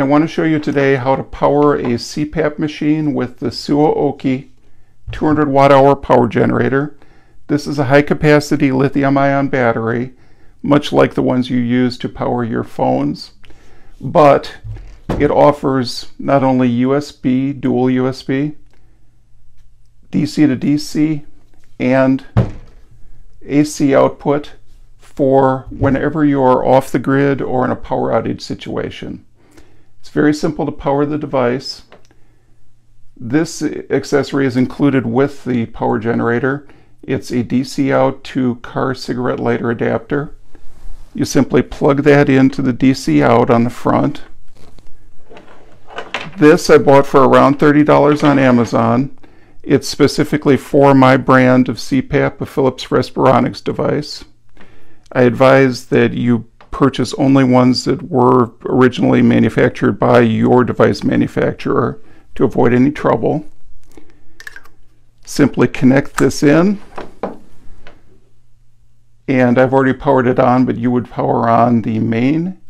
want to show you today how to power a CPAP machine with the SUAOKI 200Wh power generator. This is a high-capacity lithium-ion battery, much like the ones you use to power your phones, but it offers not only USB, dual USB, DC to DC, and AC output for whenever you're off the grid or in a power outage situation. It's very simple to power the device. This accessory is included with the power generator. It's a DC out to car cigarette lighter adapter. You simply plug that into the DC out on the front. This I bought for around $30 on Amazon. It's specifically for my brand of CPAP, a Philips Respironics device. I advise that you purchase only ones that were originally manufactured by your device manufacturer to avoid any trouble. Simply connect this in, and I've already powered it on, but you would power on the main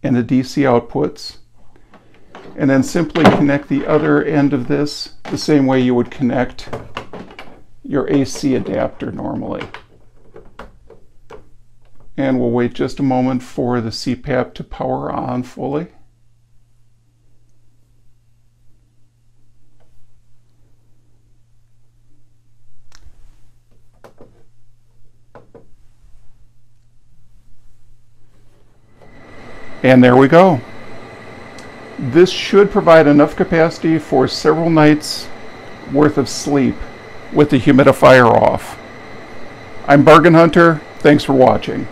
and the DC outputs, and then simply connect the other end of this the same way you would connect your AC adapter normally. And we'll wait just a moment for the CPAP to power on fully. And there we go. This should provide enough capacity for several nights worth of sleep with the humidifier off. I'm Bargain Hunter. Thanks for watching.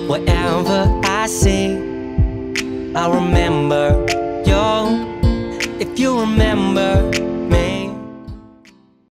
Whatever I see, I remember you. If you remember